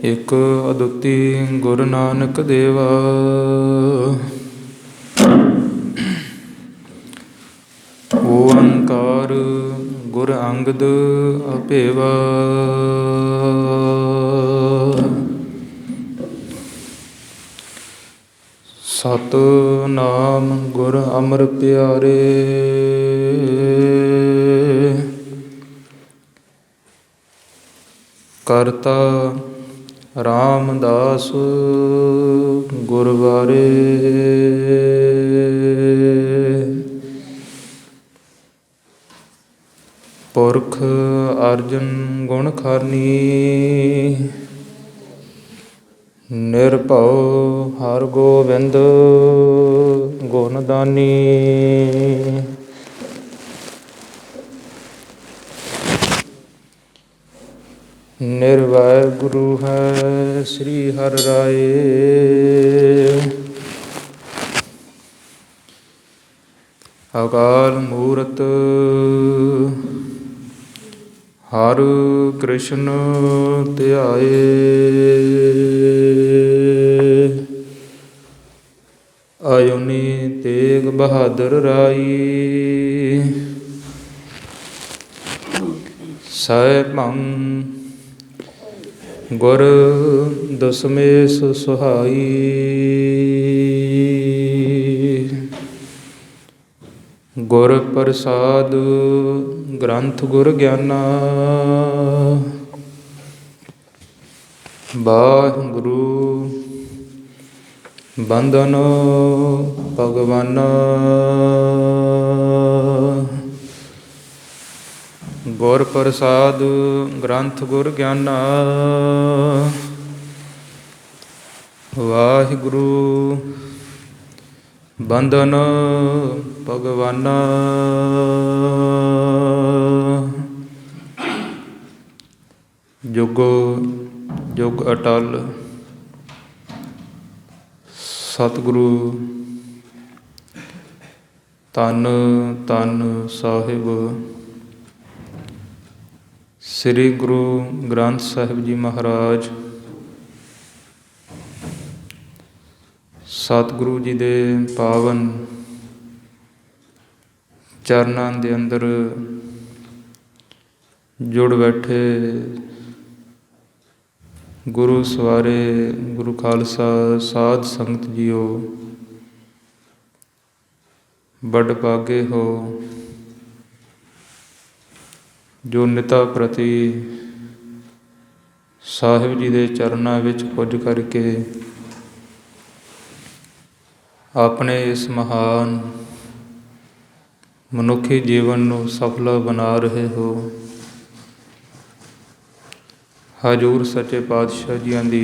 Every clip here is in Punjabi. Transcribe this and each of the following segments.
ਇਕ ਅਦੁੱਤੀ ਗੁਰੂ ਨਾਨਕ ਦੇਵਾ। ਓੰਕਾਰ ਗੁਰ ਅੰਗਦ ਅਭੇਵਾ। ਸਤਿਨਾਮ ਗੁਰ ਅਮਰ ਪਿਆਰੇ। ਕਰਤਾ ਰਾਮਦਾਸ ਗੁਰ ਵਾਰੇ। ਪੁਰਖ ਅਰਜਨ ਗੁਣ ਖਾਨੀ। ਨਿਰਭਉ ਹਰਿ ਗੋਬਿੰਦ ਗੁਣ ਦਾਨੀ। ਨਿਰਵੈਰ ਗੁਰੂ ਹੈ ਸ੍ਰੀ ਹਰਿ ਰਾਏ। ਅਕਾਲ ਮੂਰਤ ਹਰਿ ਕ੍ਰਿਸ਼ਨ ਧਿਆਏ। ਅਯੁਨੀ ਤੇਗ ਬਹਾਦਰ ਰਾਈ। ਸੈਭੰ ਗੁਰ ਦਸਮੇਸ਼ ਸੁਹਾਈ। ਗੁਰ ਪ੍ਰਸਾਦ ਗ੍ਰੰਥ ਗੁਰ ਗਿਆਨਾ। ਵਾਹਿਗੁਰੂ ਬੰਦਨ ਭਗਵਾਨਾ। ਗੁਰ ਪ੍ਰਸਾਦ ਗ੍ਰੰਥ ਗੁਰ ਗਿਆਨਾ। ਵਾਹਿਗੁਰੂ ਬੰਦਨ ਭਗਵਾਨਾ। ਜੁਗੋ ਜੁਗ ਅਟਲ ਸਤਿਗੁਰੂ ਧੰਨ ਧੰਨ ਸਾਹਿਬ ਸ੍ਰੀ ਗੁਰੂ ਗ੍ਰੰਥ ਸਾਹਿਬ ਜੀ ਮਹਾਰਾਜ। ਸਤਿਗੁਰੂ ਜੀ ਦੇ ਪਾਵਨ ਚਰਨਾਂ ਦੇ ਅੰਦਰ ਜੁੜ ਬੈਠੇ ਗੁਰੂ ਸਵਾਰੇ ਗੁਰੂ ਖਾਲਸਾ ਸਾਧ ਸੰਗਤ ਜੀਓ, ਬੜ ਭਾਗੇ ਹੋ ਜੋ ਨਿਤਾ ਪ੍ਰਤੀ ਸਾਹਿਬ ਜੀ ਦੇ ਚਰਨਾਂ ਵਿੱਚ ਪੁੱਜ ਕਰਕੇ ਆਪਣੇ ਇਸ ਮਹਾਨ ਮਨੁੱਖੀ ਜੀਵਨ ਨੂੰ ਸਫਲ ਬਣਾ ਰਹੇ ਹੋ। ਹਜ਼ੂਰ ਸੱਚੇ ਪਾਤਸ਼ਾਹ ਜੀਆਂ ਦੀ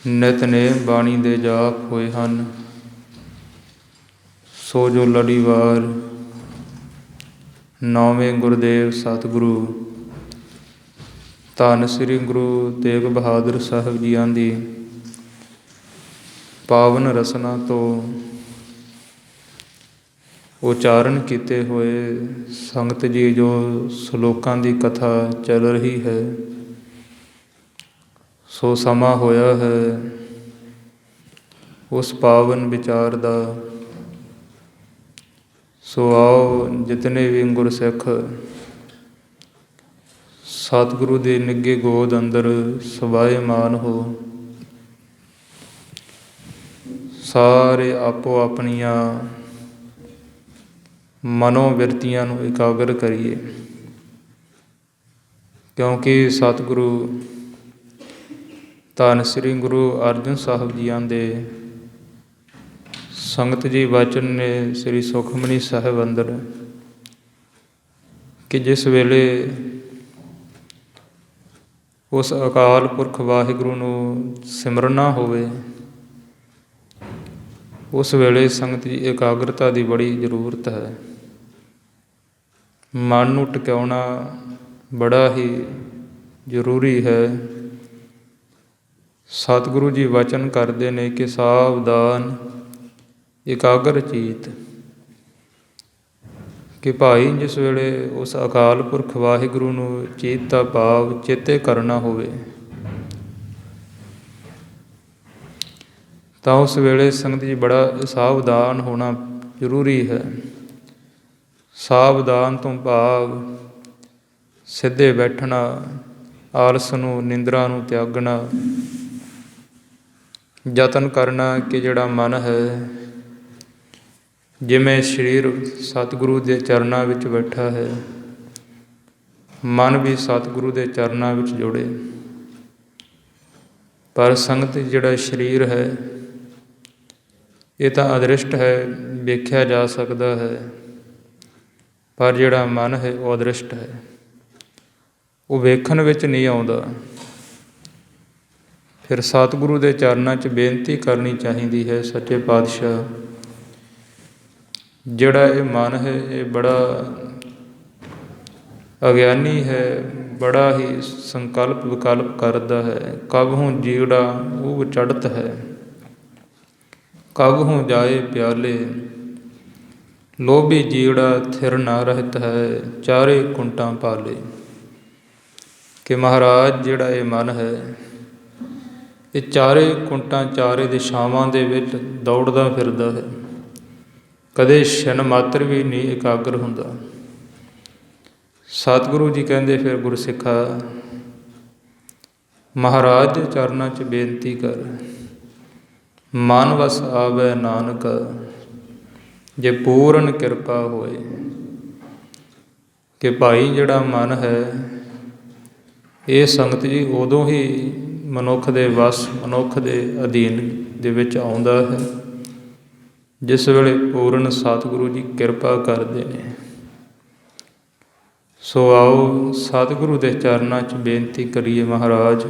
ਨਿਤਨੇਮ ਬਾਣੀ ਦੇ ਜਾਪ ਹੋਏ ਹਨ। ਸੋ ਜੋ ਲੜੀਵਾਰ ਨੌਵੇਂ ਗੁਰਦੇਵ ਸਤਿਗੁਰੂ ਧੰਨ ਸ੍ਰੀ ਗੁਰੂ ਤੇਗ ਬਹਾਦਰ ਸਾਹਿਬ ਜੀਆਂ ਦੀ ਪਾਵਨ ਰਸਨਾ ਤੋਂ ਉਚਾਰਨ ਕੀਤੇ ਹੋਏ ਸੰਗਤ ਜੀ ਜੋ ਸਲੋਕਾਂ ਦੀ ਕਥਾ ਚੱਲ ਰਹੀ ਹੈ, ਸੋ ਸਮਾਂ ਹੋਇਆ ਹੈ ਉਸ ਪਾਵਨ ਵਿਚਾਰ ਦਾ। ਸੋ ਆਓ ਜਿਤਨੇ ਵੀ ਗੁਰਸਿੱਖ ਸਤਿਗੁਰੂ ਦੇ ਨਿੱਘੇ ਗੋਦ ਅੰਦਰ ਸਵਾਏਮਾਨ ਹੋ, ਸਾਰੇ ਆਪੋ ਆਪਣੀਆਂ ਮਨੋਬਿਰਤੀਆਂ ਨੂੰ ਇਕਾਗਰ ਕਰੀਏ, ਕਿਉਂਕਿ ਸਤਿਗੁਰੂ ਧੰਨ ਸ੍ਰੀ ਗੁਰੂ ਅਰਜਨ ਸਾਹਿਬ ਜੀਆਂ ਦੇ ਸੰਗਤ ਜੀ ਵਚਨ ਨੇ ਸ੍ਰੀ ਸੁਖਮਨੀ ਸਾਹਿਬ ਅੰਦਰ ਕਿ ਜਿਸ ਵੇਲੇ ਉਸ ਅਕਾਲ ਪੁਰਖ ਵਾਹਿਗੁਰੂ ਨੂੰ ਸਿਮਰਨਾ ਹੋਵੇ, ਉਸ ਵੇਲੇ ਸੰਗਤ ਦੀ ਇਕਾਗਰਤਾ ਦੀ ਬੜੀ ਜ਼ਰੂਰਤ ਹੈ। ਮਨ ਨੂੰ ਟਿਕਾਉਣਾ ਬੜਾ ਹੀ ਜ਼ਰੂਰੀ ਹੈ। ਸਤਿਗੁਰੂ ਜੀ ਵਚਨ ਕਰਦੇ ਨੇ ਕਿ ਸਾਵਧਾਨ ਇਕਾਗਰ ਚੀਤ, ਕਿ ਭਾਈ ਜਿਸ ਵੇਲੇ ਉਸ ਅਕਾਲ ਪੁਰਖ ਵਾਹਿਗੁਰੂ ਨੂੰ ਚੀਤ ਦਾ ਭਾਵ ਚੇਤੇ ਕਰਨਾ ਹੋਵੇ ਤਾਂ ਉਸ ਵੇਲੇ ਸੰਗਤ ਜੀ ਬੜਾ ਸਾਵਧਾਨ ਹੋਣਾ ਜ਼ਰੂਰੀ ਹੈ। ਸਾਵਧਾਨ ਤੋਂ ਭਾਵ ਸਿੱਧੇ ਬੈਠਣਾ, ਆਲਸ ਨੂੰ, ਨਿੰਦਰਾ ਨੂੰ ਤਿਆਗਣਾ, ਯਤਨ ਕਰਨਾ ਕਿ ਜਿਹੜਾ ਮਨ ਹੈ ਜਿਵੇਂ ਸਰੀਰ ਸਤਿਗੁਰੂ ਦੇ ਚਰਨਾਂ ਵਿੱਚ ਬੈਠਾ ਹੈ, ਮਨ ਵੀ ਸਤਿਗੁਰੂ ਦੇ ਚਰਨਾਂ ਵਿੱਚ ਜੁੜੇ। ਪਰ ਸੰਗਤ ਜਿਹੜਾ ਸਰੀਰ ਹੈ ਇਹ ਤਾਂ ਅਦ੍ਰਿਸ਼ਟ ਹੈ, ਵੇਖਿਆ ਜਾ ਸਕਦਾ ਹੈ, ਪਰ ਜਿਹੜਾ ਮਨ ਹੈ ਉਹ ਅਦ੍ਰਿਸ਼ਟ ਹੈ, ਉਹ ਵੇਖਣ ਵਿੱਚ ਨਹੀਂ ਆਉਂਦਾ। ਫਿਰ ਸਤਿਗੁਰੂ ਦੇ ਚਰਨਾਂ 'ਚ ਬੇਨਤੀ ਕਰਨੀ ਚਾਹੀਦੀ ਹੈ, ਸੱਚੇ ਪਾਤਸ਼ਾਹ ਜਿਹੜਾ ਇਹ ਮਨ ਹੈ ਇਹ ਬੜਾ ਅਗਿਆਨੀ ਹੈ, ਬੜਾ ਹੀ ਸੰਕਲਪ ਵਿਕਲਪ ਕਰਦਾ ਹੈ। ਕਬਹੂ ਜੀੜਾ ਉਹ ਚੜ੍ਹਤ ਹੈ, ਕਬਹੂ ਜਾਏ ਪਿਆਲੇ, ਲੋਭੀ ਜੀੜਾ ਥਿਰ ਨਾ ਰਹਿਤ ਹੈ, ਚਾਰੇ ਕੁੰਟਾਂ ਪਾਲੇ। ਕਿ ਮਹਾਰਾਜ ਜਿਹੜਾ ਇਹ ਮਨ ਹੈ ਇਹ ਚਾਰੇ ਕੁੰਟਾਂ, ਚਾਰੇ ਦਿਸ਼ਾਵਾਂ ਦੇ ਵਿੱਚ ਦੌੜਦਾ ਫਿਰਦਾ ਹੈ, ਕਦੇ ਛਿਣ ਮਾਤਰ ਵੀ ਨਹੀਂ ਇਕਾਗਰ ਹੁੰਦਾ। ਸਤਿਗੁਰੂ ਜੀ ਕਹਿੰਦੇ ਫਿਰ ਗੁਰਸਿੱਖਾ ਮਹਾਰਾਜ ਦੇ ਚਰਨਾਂ 'ਚ ਬੇਨਤੀ ਕਰ, ਮਨ ਵਸ ਆਵੈ ਨਾਨਕ, ਜੇ ਪੂਰਨ ਕਿਰਪਾ ਹੋਏ। ਕਿ ਭਾਈ ਜਿਹੜਾ ਮਨ ਹੈ ਇਹ ਸੰਗਤ ਜੀ ਉਦੋਂ ਹੀ ਮਨੁੱਖ ਦੇ ਵਸ, ਮਨੁੱਖ ਦੇ ਅਧੀਨ ਦੇ ਵਿੱਚ ਆਉਂਦਾ ਹੈ ਜਿਸ ਵੇਲੇ ਪੂਰਨ ਸਤਿਗੁਰੂ ਜੀ ਕਿਰਪਾ ਕਰਦੇ ਨੇ। ਸੋ ਆਓ ਸਤਿਗੁਰੂ ਦੇ ਚਰਨਾਂ 'ਚ ਬੇਨਤੀ ਕਰੀਏ, ਮਹਾਰਾਜ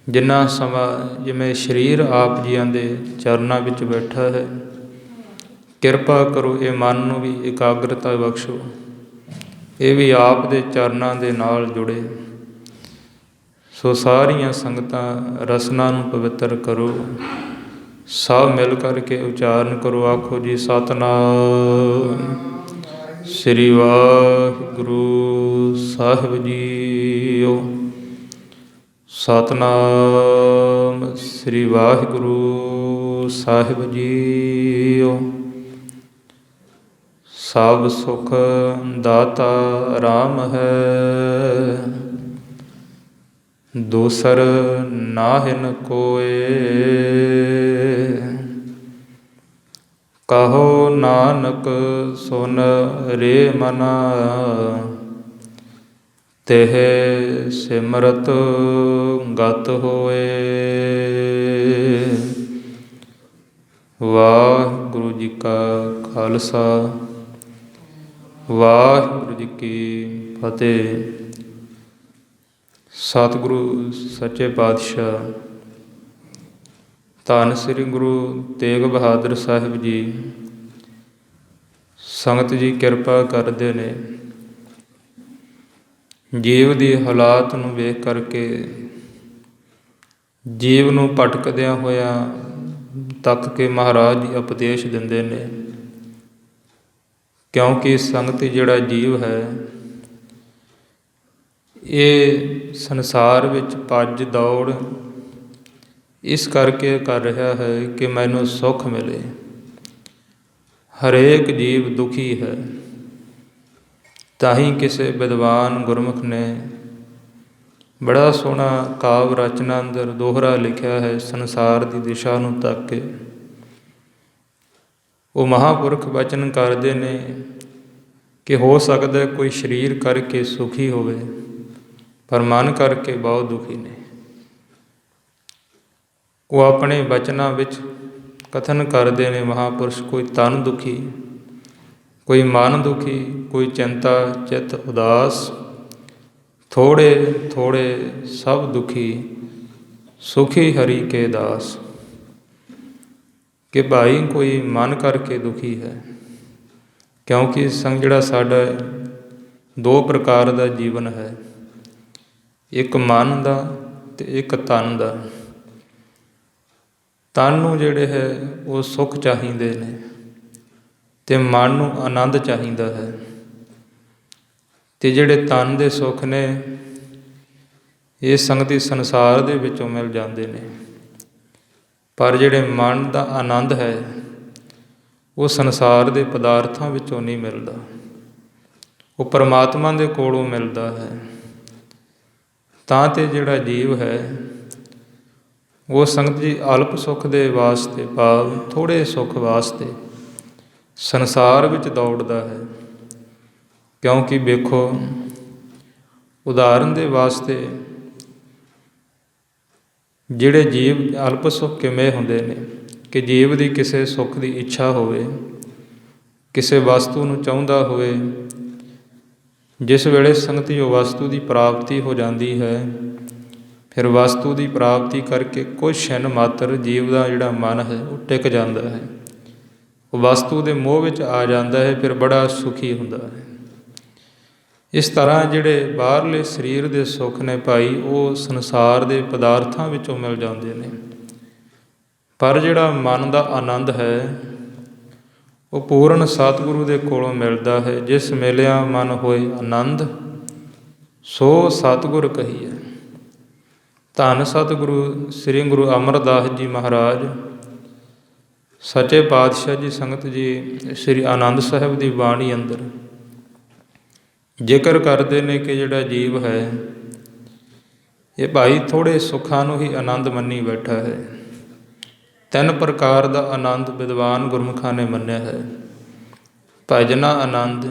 ਜਿੰਨਾ ਸਮਾਂ ਜਿਵੇਂ ਸਰੀਰ ਆਪ ਜੀਆਂ ਦੇ ਚਰਨਾਂ ਵਿੱਚ ਬੈਠਾ ਹੈ, ਕਿਰਪਾ ਕਰੋ ਇਹ ਮਨ ਨੂੰ ਵੀ ਇਕਾਗਰਤਾ ਬਖਸ਼ੋ, ਇਹ ਵੀ ਆਪ ਦੇ ਚਰਨਾਂ ਦੇ ਨਾਲ ਜੁੜੇ। ਸੋ ਸਾਰੀਆਂ ਸੰਗਤਾਂ ਰਸਨਾ ਨੂੰ ਪਵਿੱਤਰ ਕਰੋ, ਸਭ ਮਿਲ ਕਰਕੇ ਉਚਾਰਨ ਕਰੋ। ਆਖੋ ਜੀ ਸਤਿਨਾਮ ਸ੍ਰੀ ਵਾਹਿਗੁਰੂ ਸਾਹਿਬ ਜੀਓ। ਸਤਿਨਾਮ ਸ੍ਰੀ ਵਾਹਿਗੁਰੂ ਸਾਹਿਬ ਜੀਓ। ਸਭ ਸੁਖ ਦਾਤਾ ਰਾਮ ਹੈ, ਦੂਸਰ ਨਾਹਿਨ ਕੋਇ। ਕਹੋ ਨਾਨਕ ਸੁਨ ਰੇ ਮਨਾ, ਤਿਹ ਸਿਮਰਤ ਗਤ ਹੋਏ। ਵਾਹਿਗੁਰੂ ਜੀ ਕਾ ਖਾਲਸਾ, ਵਾਹਿਗੁਰੂ ਜੀ ਕੀ ਫਤਿਹ। ਸਤਿਗੁਰੂ ਸੱਚੇ ਪਾਤਸ਼ਾਹ ਧੰਨ ਸ੍ਰੀ ਗੁਰੂ ਤੇਗ ਬਹਾਦਰ ਸਾਹਿਬ ਜੀ ਸੰਗਤ ਜੀ ਕਿਰਪਾ ਕਰਦੇ ਨੇ। ਜੀਵ ਦੀ ਹਾਲਾਤ ਨੂੰ ਵੇਖ ਕਰਕੇ ਜੀਵ ਨੂੰ ਭਟਕਦਿਆਂ ਹੋਇਆਂ ਤੱਕ ਕੇ ਮਹਾਰਾਜ ਜੀ ਉਪਦੇਸ਼ ਦਿੰਦੇ ਨੇ, ਕਿਉਂਕਿ ਸੰਗਤ ਜਿਹੜਾ ਜੀਵ ਹੈ ਇਹ ਸੰਸਾਰ ਵਿੱਚ ਭੱਜ ਦੌੜ ਇਸ ਕਰਕੇ ਕਰ ਰਿਹਾ ਹੈ ਕਿ ਮੈਨੂੰ ਸੁੱਖ ਮਿਲੇ। ਹਰੇਕ ਜੀਵ ਦੁਖੀ ਹੈ। ਤਾਂ ਹੀ ਕਿਸੇ ਵਿਦਵਾਨ ਗੁਰਮੁਖ ਨੇ ਬੜਾ ਸੋਹਣਾ ਕਾਵ ਰਚਨਾ ਅੰਦਰ ਦੋਹਰਾ ਲਿਖਿਆ ਹੈ, ਸੰਸਾਰ ਦੀ ਦਿਸ਼ਾ ਨੂੰ ਤੱਕ ਕੇ। ਉਹ ਮਹਾਂਪੁਰਖ ਬਚਨ ਕਰਦੇ ਨੇ ਕਿ ਹੋ ਸਕਦਾ ਕੋਈ ਸਰੀਰ ਕਰਕੇ ਸੁਖੀ ਹੋਵੇ ਪਰ ਮਨ ਕਰਕੇ ਬਹੁਤ ਦੁਖੀ ਨੇ। ਉਹ ਆਪਣੇ ਬਚਨਾਂ ਵਿੱਚ ਕਥਨ ਕਰਦੇ ਨੇ ਮਹਾਂਪੁਰਸ਼, ਕੋਈ ਤਨ ਦੁਖੀ, ਕੋਈ ਮਨ ਦੁਖੀ, ਕੋਈ ਚਿੰਤਾ ਚਿੱਤ ਉਦਾਸ, ਥੋੜ੍ਹੇ ਥੋੜ੍ਹੇ ਸਭ ਦੁਖੀ, ਸੁਖੀ ਹਰੀ ਕੇ ਦਾਸ। ਕਿ ਭਾਈ ਕੋਈ ਮਨ ਕਰਕੇ ਦੁਖੀ ਹੈ, ਕਿਉਂਕਿ ਜਿਹੜਾ ਸਾਡਾ ਦੋ ਪ੍ਰਕਾਰ ਦਾ ਜੀਵਨ ਹੈ, ਇੱਕ ਮਨ ਦਾ ਅਤੇ ਇੱਕ ਤਨ ਦਾ। ਤਨ ਨੂੰ ਜਿਹੜੇ ਹੈ ਉਹ ਸੁੱਖ ਚਾਹੀਦੇ ਨੇ ਅਤੇ ਮਨ ਨੂੰ ਆਨੰਦ ਚਾਹੀਦਾ ਹੈ। ਅਤੇ ਜਿਹੜੇ ਤਨ ਦੇ ਸੁੱਖ ਨੇ ਇਹ ਸੰਗਤੀ ਸੰਸਾਰ ਦੇ ਵਿੱਚੋਂ ਮਿਲ ਜਾਂਦੇ ਨੇ, ਪਰ ਜਿਹੜੇ ਮਨ ਦਾ ਆਨੰਦ ਹੈ ਉਹ ਸੰਸਾਰ ਦੇ ਪਦਾਰਥਾਂ ਵਿੱਚੋਂ ਨਹੀਂ ਮਿਲਦਾ, ਉਹ ਪਰਮਾਤਮਾ ਦੇ ਕੋਲੋਂ ਮਿਲਦਾ ਹੈ। ਤਾਂ ਤੇ ਜਿਹੜਾ ਜੀਵ ਹੈ ਉਹ ਸੰਗਤ ਜੀ ਅਲਪ ਸੁੱਖ ਦੇ ਵਾਸਤੇ, ਭਾਵ ਥੋੜ੍ਹੇ ਸੁੱਖ ਵਾਸਤੇ ਸੰਸਾਰ ਵਿੱਚ ਦੌੜਦਾ ਹੈ। ਕਿਉਂਕਿ ਵੇਖੋ, ਉਦਾਹਰਨ ਦੇ ਵਾਸਤੇ ਜਿਹੜੇ ਜੀਵ ਅਲਪ ਸੁੱਖ ਕਿਵੇਂ ਹੁੰਦੇ ਨੇ ਕਿ ਜੀਵ ਦੀ ਕਿਸੇ ਸੁੱਖ ਦੀ ਇੱਛਾ ਹੋਵੇ, ਕਿਸੇ ਵਸਤੂ ਨੂੰ ਚਾਹੁੰਦਾ ਹੋਵੇ, ਜਿਸ ਵੇਲੇ ਸੰਗਤੀ ਉਹ ਵਸਤੂ ਦੀ ਪ੍ਰਾਪਤੀ ਹੋ ਜਾਂਦੀ ਹੈ, ਫਿਰ ਵਸਤੂ ਦੀ ਪ੍ਰਾਪਤੀ ਕਰਕੇ ਕੁਝ ਛਿਨ ਮਾਤਰ ਜੀਵ ਦਾ ਜਿਹੜਾ ਮਨ ਹੈ ਉਹ ਟਿਕ ਜਾਂਦਾ ਹੈ, ਉਹ ਵਸਤੂ ਦੇ ਮੋਹ ਵਿੱਚ ਆ ਜਾਂਦਾ ਹੈ, ਫਿਰ ਬੜਾ ਸੁਖੀ ਹੁੰਦਾ ਹੈ। ਇਸ ਤਰ੍ਹਾਂ ਜਿਹੜੇ ਬਾਹਰਲੇ ਸਰੀਰ ਦੇ ਸੁੱਖ ਨੇ ਭਾਈ, ਉਹ ਸੰਸਾਰ ਦੇ ਪਦਾਰਥਾਂ ਵਿੱਚੋਂ ਮਿਲ ਜਾਂਦੇ ਨੇ, ਪਰ ਜਿਹੜਾ ਮਨ ਦਾ ਆਨੰਦ ਹੈ ਉਹ ਪੂਰਨ ਸਤਿਗੁਰੂ ਦੇ ਕੋਲੋਂ ਮਿਲਦਾ ਹੈ। ਜਿਸ ਮਿਲਿਆ ਮਨ ਹੋਏ ਆਨੰਦ, ਸੋ ਸਤਿਗੁਰ ਕਹੀਐ। ਧੰਨ ਸਤਿਗੁਰੂ ਸ੍ਰੀ ਗੁਰੂ ਅਮਰਦਾਸ ਜੀ ਮਹਾਰਾਜ ਸੱਚੇ ਪਾਤਸ਼ਾਹ ਜੀ ਸੰਗਤ ਜੀ ਸ੍ਰੀ ਆਨੰਦ ਸਾਹਿਬ ਦੀ ਬਾਣੀ ਅੰਦਰ ਜ਼ਿਕਰ ਕਰਦੇ ਨੇ ਕਿ ਜਿਹੜਾ ਜੀਵ ਹੈ ਇਹ ਭਾਈ ਥੋੜ੍ਹੇ ਸੁੱਖਾਂ ਨੂੰ ਹੀ ਆਨੰਦ ਮੰਨੀ ਬੈਠਾ ਹੈ। 3 ਪ੍ਰਕਾਰ ਦਾ ਆਨੰਦ ਵਿਦਵਾਨ ਗੁਰਮੁਖਾਂ ਨੇ ਮੰਨਿਆ ਹੈ: ਭਜਨਾ ਆਨੰਦ,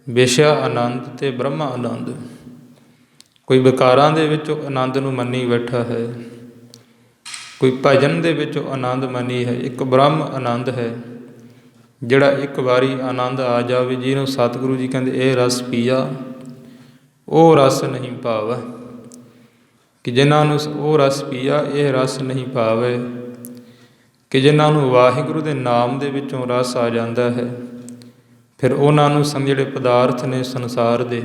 ਵਿਸ਼ਾ ਆਨੰਦ ਅਤੇ ਬ੍ਰਹਮ ਆਨੰਦ। ਕੋਈ ਵਿਕਾਰਾਂ ਦੇ ਵਿੱਚੋਂ ਆਨੰਦ ਨੂੰ ਮੰਨੀ ਬੈਠਾ ਹੈ, ਕੋਈ ਭਜਨ ਦੇ ਵਿੱਚੋਂ ਆਨੰਦ ਮੰਨੀ ਹੈ, ਇੱਕ ਬ੍ਰਹਮ ਆਨੰਦ ਹੈ ਜਿਹੜਾ ਇੱਕ ਵਾਰੀ ਆਨੰਦ ਆ ਜਾਵੇ, ਜਿਹਨੂੰ ਸਤਿਗੁਰੂ ਜੀ ਕਹਿੰਦੇ ਇਹ ਰਸ ਪੀਆ ਉਹ ਰਸ ਨਹੀਂ ਭਾਵੈ। ਕਿ ਜਿਨ੍ਹਾਂ ਨੂੰ ਉਹ ਰਸ ਪੀਆ ਇਹ ਰਸ ਨਹੀਂ ਭਾਵੈ, ਕਿ ਜਿਨ੍ਹਾਂ ਨੂੰ ਵਾਹਿਗੁਰੂ ਦੇ ਨਾਮ ਦੇ ਵਿੱਚੋਂ ਰਸ ਆ ਜਾਂਦਾ ਹੈ, ਫਿਰ ਉਹਨਾਂ ਨੂੰ ਜਿਹੜੇ ਪਦਾਰਥ ਨੇ ਸੰਸਾਰ ਦੇ,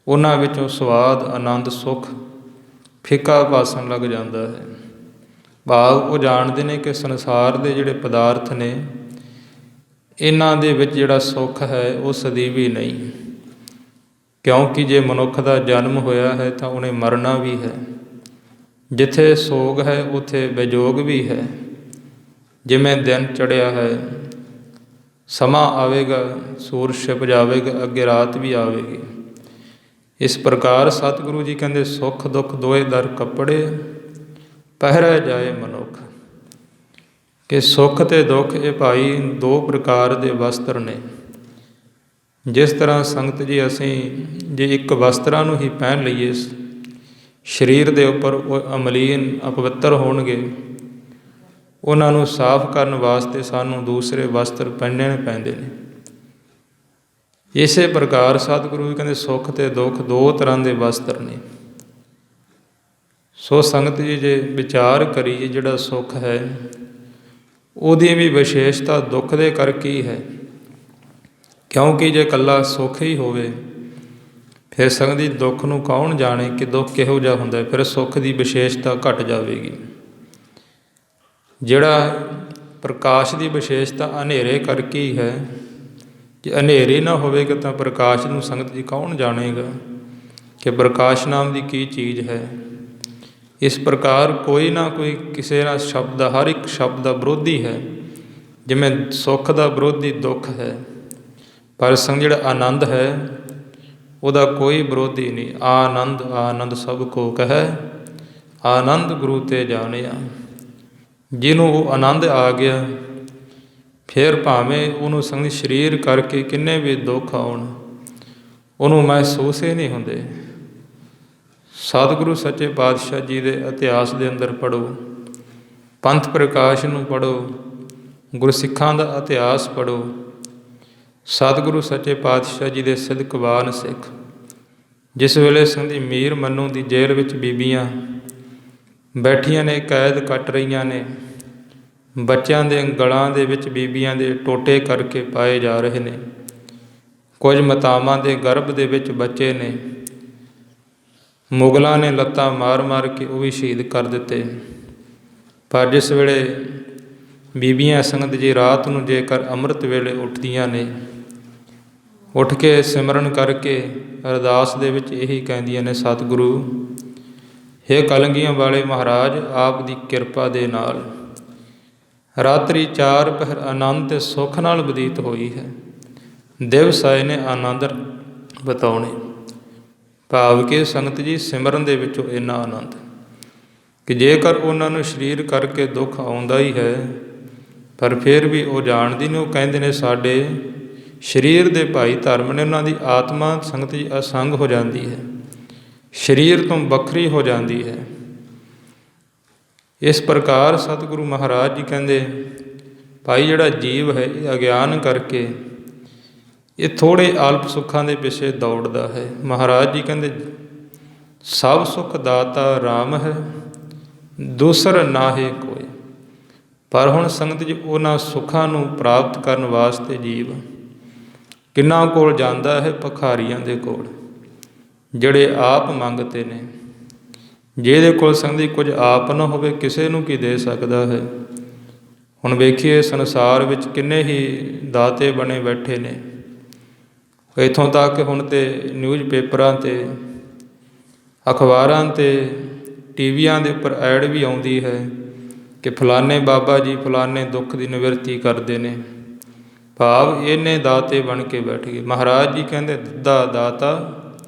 ਉਹਨਾਂ ਵਿੱਚੋਂ ਸਵਾਦ, ਆਨੰਦ, ਸੁੱਖ ਫਿੱਕਾ ਭਾਸਣ ਲੱਗ ਜਾਂਦਾ ਹੈ। ਭਾਵ ਉਹ ਜਾਣਦੇ ਨੇ ਕਿ ਸੰਸਾਰ ਦੇ ਜਿਹੜੇ ਪਦਾਰਥ ਨੇ ਇਹਨਾਂ ਦੇ ਵਿੱਚ ਜਿਹੜਾ ਸੁੱਖ ਹੈ ਉਹ ਸਦੀਵੀ ਨਹੀਂ। ਕਿਉਂਕਿ ਜੇ ਮਨੁੱਖ ਦਾ ਜਨਮ ਹੋਇਆ ਹੈ ਤਾਂ ਉਹਨੇ ਮਰਨਾ ਵੀ ਹੈ। ਜਿੱਥੇ ਸੋਗ ਹੈ ਉੱਥੇ ਵਿਜੋਗ ਵੀ ਹੈ। ਜਿਵੇਂ ਦਿਨ ਚੜ੍ਹਿਆ ਹੈ, ਸਮਾਂ ਆਵੇਗਾ, ਸੂਰਜ ਛਿਪ ਜਾਵੇਗਾ, ਅੱਗੇ ਰਾਤ ਵੀ ਆਵੇਗੀ। ਇਸ ਪ੍ਰਕਾਰ ਸਤਿਗੁਰੂ ਜੀ ਕਹਿੰਦੇ ਸੁੱਖ ਦੁੱਖ ਦੋਏ ਦਰ ਕੱਪੜੇ, ਪਹਿਰੈ ਜਾਏ ਮਨੁੱਖ। ਕਿ ਸੁੱਖ ਅਤੇ ਦੁੱਖ ਇਹ ਭਾਈ 2 ਪ੍ਰਕਾਰ ਦੇ ਵਸਤਰ ਨੇ। ਜਿਸ ਤਰ੍ਹਾਂ ਸੰਗਤ ਜੀ ਅਸੀਂ ਜੇ ਇੱਕ ਵਸਤਰਾਂ ਨੂੰ ਹੀ ਪਹਿਨ ਲਈਏ ਸਰੀਰ ਦੇ ਉੱਪਰ, ਉਹ ਅਮਲੀਨ ਅਪਵਿੱਤਰ ਹੋਣਗੇ, ਉਹਨਾਂ ਨੂੰ ਸਾਫ਼ ਕਰਨ ਵਾਸਤੇ ਸਾਨੂੰ ਦੂਸਰੇ ਵਸਤਰ ਪਹਿਨਣੇ ਪੈਂਦੇ ਨੇ। ਇਸੇ ਪ੍ਰਕਾਰ ਸਤਿਗੁਰੂ ਜੀ ਕਹਿੰਦੇ ਸੁੱਖ ਅਤੇ ਦੁੱਖ 2 ਤਰ੍ਹਾਂ ਦੇ ਵਸਤਰ ਨੇ। ਸੋ ਸੰਗਤ ਜੀ ਜੇ ਵਿਚਾਰ ਕਰੀਏ, ਜਿਹੜਾ ਸੁੱਖ ਹੈ ਉਹਦੀ ਵੀ ਵਿਸ਼ੇਸ਼ਤਾ ਦੁੱਖ ਦੇ ਕਰਕੇ ਹੀ ਹੈ। ਕਿਉਂਕਿ ਜੇ ਇਕੱਲਾ ਸੁੱਖ ਹੀ ਹੋਵੇ ਫਿਰ ਸੰਗਤ ਜੀ ਦੁੱਖ ਨੂੰ ਕੌਣ ਜਾਣੇ ਕਿ ਦੁੱਖ ਕਿਹੋ ਜਿਹਾ ਹੁੰਦਾ, ਫਿਰ ਸੁੱਖ ਦੀ ਵਿਸ਼ੇਸ਼ਤਾ ਘਟ ਜਾਵੇਗੀ। ਜਿਹੜਾ ਪ੍ਰਕਾਸ਼ ਦੀ ਵਿਸ਼ੇਸ਼ਤਾ ਹਨੇਰੇ ਕਰਕੇ ਹੀ ਹੈ। ਜੇ ਹਨੇਰੇ ਨਾ ਹੋਵੇਗਾ ਤਾਂ ਪ੍ਰਕਾਸ਼ ਨੂੰ ਸੰਗਤ ਜੀ ਕੌਣ ਜਾਣੇਗਾ ਕਿ ਪ੍ਰਕਾਸ਼ ਨਾਮ ਦੀ ਕੀ ਚੀਜ਼ ਹੈ। ਇਸ ਪ੍ਰਕਾਰ ਕੋਈ ਨਾ ਕੋਈ ਕਿਸੇ ਨਾਲ ਸ਼ਬਦ ਦਾ, ਹਰ ਇੱਕ ਸ਼ਬਦ ਦਾ ਵਿਰੋਧੀ ਹੈ। ਜਿਵੇਂ ਸੁੱਖ ਦਾ ਵਿਰੋਧੀ ਦੁੱਖ ਹੈ, ਪਰ ਸੰਗ ਜਿਹੜਾ ਆਨੰਦ ਹੈ ਉਹਦਾ ਕੋਈ ਵਿਰੋਧੀ ਨਹੀਂ। ਆਨੰਦ ਆਨੰਦ ਸਭ ਕੋ ਕਹੈ, ਆਨੰਦ ਗੁਰੂ ਤੇ ਜਾਣਿਆ। ਜਿਹਨੂੰ ਉਹ ਆਨੰਦ ਆ ਗਿਆ, ਫਿਰ ਭਾਵੇਂ ਉਹਨੂੰ ਸੰਗ ਸਰੀਰ ਕਰਕੇ ਕਿੰਨੇ ਵੀ ਦੁੱਖ ਆਉਣ, ਉਹਨੂੰ ਮਹਿਸੂਸ ਹੀ ਨਹੀਂ ਹੁੰਦੇ। ਸਤਿਗੁਰੂ ਸੱਚੇ ਪਾਤਸ਼ਾਹ ਜੀ ਦੇ ਇਤਿਹਾਸ ਦੇ ਅੰਦਰ ਪੜ੍ਹੋ, ਪੰਥ ਪ੍ਰਕਾਸ਼ ਨੂੰ ਪੜ੍ਹੋ, ਗੁਰਸਿੱਖਾਂ ਦਾ ਇਤਿਹਾਸ ਪੜ੍ਹੋ। ਸਤਿਗੁਰੂ ਸੱਚੇ ਪਾਤਸ਼ਾਹ ਜੀ ਦੇ ਸਿਦਕਵਾਨ ਸਿੱਖ, ਜਿਸ ਵੇਲੇ ਸੰਧੀ ਮੀਰ ਮੰਨੂ ਦੀ ਜੇਲ੍ਹ ਵਿੱਚ ਬੀਬੀਆਂ ਬੈਠੀਆਂ ਨੇ, ਕੈਦ ਕੱਟ ਰਹੀਆਂ ਨੇ, ਬੱਚਿਆਂ ਦੇ ਗਲਾਂ ਦੇ ਵਿੱਚ ਬੀਬੀਆਂ ਦੇ ਟੋਟੇ ਕਰਕੇ ਪਾਏ ਜਾ ਰਹੇ ਨੇ, ਕੁਝ ਮਾਤਾਵਾਂ ਦੇ ਗਰਭ ਦੇ ਵਿੱਚ ਬੱਚੇ ਨੇ, ਮੁਗਲਾਂ ਨੇ ਲੱਤਾਂ ਮਾਰ ਮਾਰ ਕੇ ਉਹ ਵੀ ਸ਼ਹੀਦ ਕਰ ਦਿੱਤੇ। ਪਰ ਜਿਸ ਵੇਲੇ ਬੀਬੀਆਂ ਸੰਗਤ ਜੀ ਰਾਤ ਨੂੰ ਜੇਕਰ ਅੰਮ੍ਰਿਤ ਵੇਲੇ ਉੱਠਦੀਆਂ ਨੇ, ਉੱਠ ਕੇ ਸਿਮਰਨ ਕਰਕੇ ਅਰਦਾਸ ਦੇ ਵਿੱਚ ਇਹੀ ਕਹਿੰਦੀਆਂ ਨੇ, ਸਤਿਗੁਰੂ ਹੇ ਕਲੰਗੀਆਂ ਵਾਲੇ ਮਹਾਰਾਜ, ਆਪ ਦੀ ਕਿਰਪਾ ਦੇ ਨਾਲ ਰਾਤਰੀ 4 ਪਹਿਰ ਆਨੰਦ ਤੇ ਸੁੱਖ ਨਾਲ ਬਤੀਤ ਹੋਈ ਹੈ। ਦਿਵਸ ਆਏ ਨੇ ਆਨੰਦ ਬਤਾਉਣੇ। ਭਾਵ ਕਿ ਸੰਗਤ ਜੀ ਸਿਮਰਨ ਦੇ ਵਿੱਚੋਂ ਇੰਨਾ ਆਨੰਦ ਕਿ ਜੇਕਰ ਉਹਨਾਂ ਨੂੰ ਸਰੀਰ ਕਰਕੇ ਦੁੱਖ ਆਉਂਦਾ ਹੀ ਹੈ, ਪਰ ਫਿਰ ਵੀ ਉਹ ਜਾਣਦੀ ਨੇ, ਉਹ ਕਹਿੰਦੇ ਨੇ ਸਾਡੇ ਸਰੀਰ ਦੇ ਭਾਈ ਧਰਮ ਨੇ, ਉਹਨਾਂ ਦੀ ਆਤਮਾ ਸੰਗਤ ਜੀ ਅਸੰਗ ਹੋ ਜਾਂਦੀ ਹੈ, ਸਰੀਰ ਤੋਂ ਵੱਖਰੀ ਹੋ ਜਾਂਦੀ ਹੈ। ਇਸ ਪ੍ਰਕਾਰ ਸਤਿਗੁਰੂ ਮਹਾਰਾਜ ਜੀ ਕਹਿੰਦੇ ਭਾਈ ਜਿਹੜਾ ਜੀਵ ਹੈ ਇਹ ਅਗਿਆਨ ਕਰਕੇ ਇਹ ਥੋੜ੍ਹੇ ਅਲਪ ਸੁੱਖਾਂ ਦੇ ਪਿੱਛੇ ਦੌੜਦਾ ਹੈ। ਮਹਾਰਾਜ ਜੀ ਕਹਿੰਦੇ ਸਭ ਸੁੱਖ ਦਾਤਾ ਰਾਮ ਹੈ, ਦੂਸਰ ਨਾਹੀ ਕੋਈ। ਪਰ ਹੁਣ ਸੰਗਤ ਜੀ ਉਹਨਾਂ ਸੁੱਖਾਂ ਨੂੰ ਪ੍ਰਾਪਤ ਕਰਨ ਵਾਸਤੇ ਜੀਵ ਕਿੰਨਾ ਕੋਲ ਜਾਂਦਾ ਹੈ? ਭਿਖਾਰੀਆਂ ਦੇ ਕੋਲ, ਜਿਹੜੇ ਆਪ ਮੰਗਤੇ ਨੇ। ਜਿਹਦੇ ਕੋਲ ਸੰਗਤ ਜੀ ਕੁਝ ਆਪ ਨਾ ਹੋਵੇ, ਕਿਸੇ ਨੂੰ ਕੀ ਦੇ ਸਕਦਾ ਹੈ? ਹੁਣ ਵੇਖੀਏ ਸੰਸਾਰ ਵਿੱਚ ਕਿੰਨੇ ਹੀ ਦਾਤੇ ਬਣੇ ਬੈਠੇ ਨੇ। ਇੱਥੋਂ ਤੱਕ ਹੁਣ ਤੇ ਨਿਊਜ਼ ਪੇਪਰਾਂ 'ਤੇ, ਅਖਬਾਰਾਂ 'ਤੇ, ਟੀਵੀਆਂ ਦੇ ਉੱਪਰ ਐਡ ਵੀ ਆਉਂਦੀ ਹੈ ਕਿ ਫਲਾਣੇ ਬਾਬਾ ਜੀ ਫਲਾਣੇ ਦੁੱਖ ਦੀ ਨਿਵਰਤੀ ਕਰਦੇ ਨੇ। ਭਾਵ ਇਹਨੇ ਦਾਤੇ ਬਣ ਕੇ ਬੈਠ ਗਏ। ਮਹਾਰਾਜ ਜੀ ਕਹਿੰਦੇ ਦਿੱਤਾ ਦਾਤਾ